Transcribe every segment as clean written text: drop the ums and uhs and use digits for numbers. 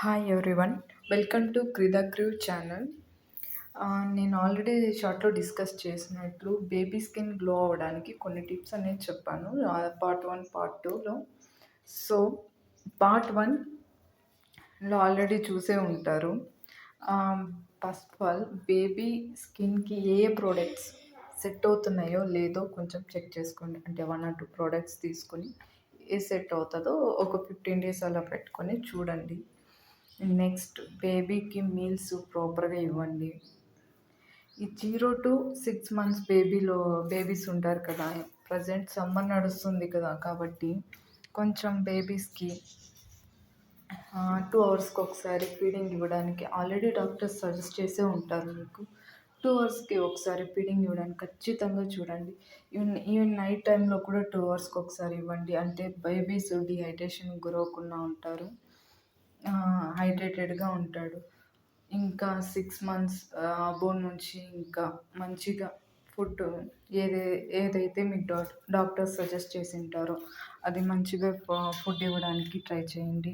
Hi everyone, welcome to Krida crew channel. నేను already షార్ట్లో discuss చేసినట్లు బేబీ స్కిన్ గ్లో అవ్వడానికి కొన్ని టిప్స్ అనేది చెప్పాను పార్ట్ 1 పార్ట్ 2లో. సో పార్ట్ 1లో ఆల్రెడీ చూసే ఉంటారు. ఫస్ట్ ఆఫ్ ఆల్ బేబీ స్కిన్కి ఏ ప్రోడక్ట్స్ సెట్ అవుతున్నాయో లేదో కొంచెం చెక్ చేసుకోండి. అంటే 1 or 2 ప్రోడక్ట్స్ తీసుకొని ఏ సెట్ అవుతుందో ఒక 15 days అలా పెట్టుకొని చూడండి. నెక్స్ట్ బేబీకి మీల్స్ ప్రాపర్గా ఇవ్వండి. ఈ 0 to 6 months బేబీస్ ఉంటారు కదా, ప్రజెంట్ సమ్మర్ నడుస్తుంది కదా, కాబట్టి కొంచెం బేబీస్కి 2 hours ఒకసారి ఫీడింగ్ ఇవ్వడానికి ఆల్రెడీ డాక్టర్స్ సజెస్ట్ చేసే ఉంటారు మీకు. 2 hours ఒకసారి ఫీడింగ్ ఇవ్వడానికి ఖచ్చితంగా చూడండి. ఈవెన్ నైట్ టైంలో కూడా 2 hours ఒకసారి ఇవ్వండి. అంటే బేబీస్ డిహైడ్రేషన్ గురవకుండా ఉంటారు, హైడ్రేటెడ్గా ఉంటాడు. ఇంకా 6 months అబోవ్ నుంచి ఇంకా మంచిగా ఫుడ్ ఏదైతే మీకు డాక్టర్స్ సజెస్ట్ చేసి ఉంటారో అది మంచిగా ఫుడ్ ఇవ్వడానికి ట్రై చేయండి.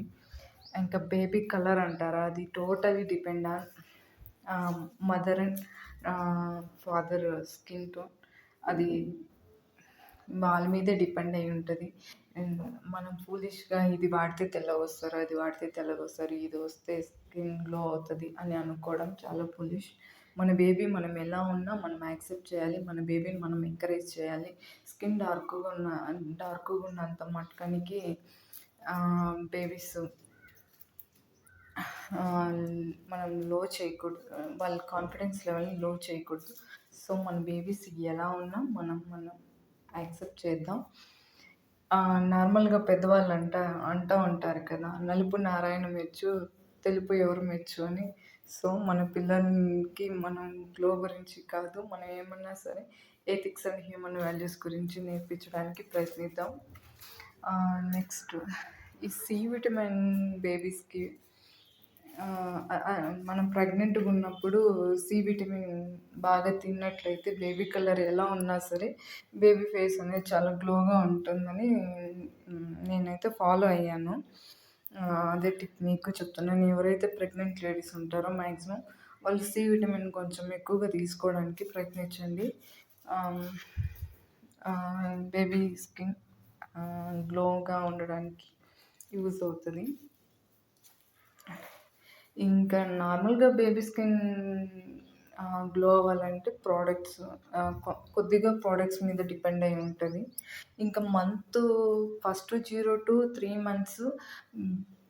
ఇంకా బేబీ కలర్ అంటారా, అది totally depend on mother and father skin tone. అది వాళ్ళ మీదే డిపెండ్ అయి ఉంటుంది. మనం ఫూలిష్గా ఇది వాడితే తెల్లగా వస్తారు, అది వాడితే తెల్లగా వస్తారు, ఇది వస్తే స్కిన్ గ్లో అవుతుంది అని అనుకోవడం చాలా ఫూలిష్. మన బేబీ మనం ఎలా ఉన్నా మనం యాక్సెప్ట్ చేయాలి, మన బేబీని మనం ఎంకరేజ్ చేయాలి. స్కిన్ డార్క్గా ఉన్నంత మట్టుకానికి బేబీస్ మనం లో చేయకూడదు, వాళ్ళ కాన్ఫిడెన్స్ లెవెల్ని లో చేయకూడదు. సో మన బేబీస్ ఎలా ఉన్నా మనం యాక్సెప్ట్ చేద్దాం. నార్మల్గా పెద్దవాళ్ళు అంటూ ఉంటారు కదా, నలుపు నారాయణ మెచ్చు, తెలుపు ఎవరు మెచ్చు అని. సో మన పిల్లలకి మనం గ్లో గురించి కాదు, మనం ఏమన్నా సరే ఎథిక్స్ అండ్ హ్యూమన్ వాల్యూస్ గురించి నేర్పించడానికి ప్రయత్నిద్దాం. నెక్స్ట్ ఈ సి విటమిన్ బేబీస్కి మనం ప్రెగ్నెంట్గా ఉన్నప్పుడు సి విటమిన్ బాగా తిన్నట్లయితే బేబీ కలర్ ఎలా ఉన్నా సరే బేబీ ఫేస్ అనేది చాలా గ్లోగా ఉంటుందని నేనైతే ఫాలో అయ్యాను. అదే టిప్ మీకు చెప్తున్నాను. ఎవరైతే ప్రెగ్నెంట్ లేడీస్ ఉంటారో మ్యాక్సిమం వాళ్ళు సి విటమిన్ కొంచెం ఎక్కువగా తీసుకోవడానికి ప్రయత్నించండి. బేబీ స్కిన్ గ్లోగా ఉండడానికి యూజ్ అవుతుంది. ఇంకా నార్మల్గా బేబీ స్కిన్ గ్లో అవ్వాలంటే ప్రోడక్ట్స్ కొద్దిగా ప్రోడక్ట్స్ మీద డిపెండ్ అయి ఉంటుంది. ఇంకా first 0 to 3 months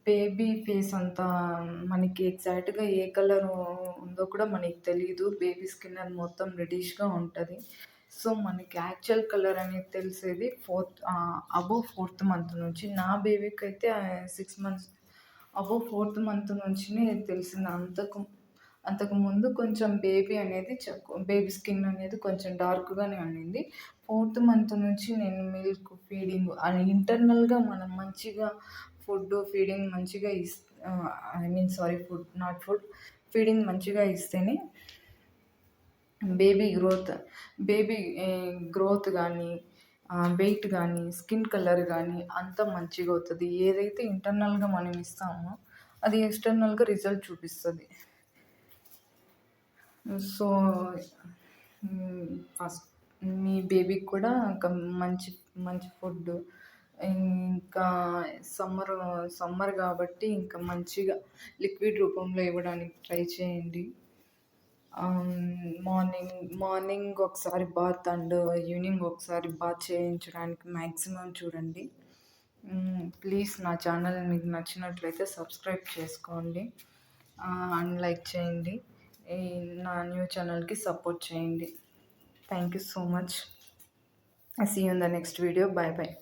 baby face అంతా మనకి ఎగ్జాక్ట్గా ఏ కలర్ ఉందో కూడా మనకి తెలియదు. బేబీ స్కిన్ అది మొత్తం రెడిష్గా ఉంటుంది. సో మనకి యాక్చువల్ కలర్ అనేది తెలిసేది అబోవ్ 4th month నుంచి. నా బేబీకి అయితే 6 months అబోవ్ 4th month నుంచినే తెలిసింది. అంతకుముందు కొంచెం బేబీ స్కిన్ అనేది కొంచెం డార్క్గానే ఉండింది. 4th month నుంచి నేను మిల్క్ ఫీడింగ్ ఇంటర్నల్గా మనం మంచిగా ఫీడింగ్ మంచిగా ఫీడింగ్ మంచిగా ఇస్తేనే బేబీ గ్రోత్ కానీ వెయిట్ కానీ స్కిన్ కలర్ కానీ అంతా మంచిగా అవుతుంది. ఏదైతే ఇంటర్నల్గా మనం ఇస్తామో అది ఎక్స్టర్నల్గా రిజల్ట్ చూపిస్తుంది. సో ఫస్ట్ మీ బేబీకి కూడా మంచి మంచి ఫుడ్, ఇంకా సమ్మర్ కాబట్టి ఇంకా మంచిగా లిక్విడ్ రూపంలో ఇవ్వడానికి ట్రై చేయండి. మార్నింగ్ ఒకసారి బాత్ అండ్ ఈవినింగ్ ఒకసారి బాత్ చేయించడానికి మ్యాక్సిమం చూడండి. ప్లీజ్ నా ఛానల్ మీకు నచ్చినట్లయితే సబ్స్క్రైబ్ చేసుకోండి అండ్ లైక్ చేయండి. నా న్యూ ఛానల్కి సపోర్ట్ చేయండి. Thank you so much. See you in the next video. Bye bye.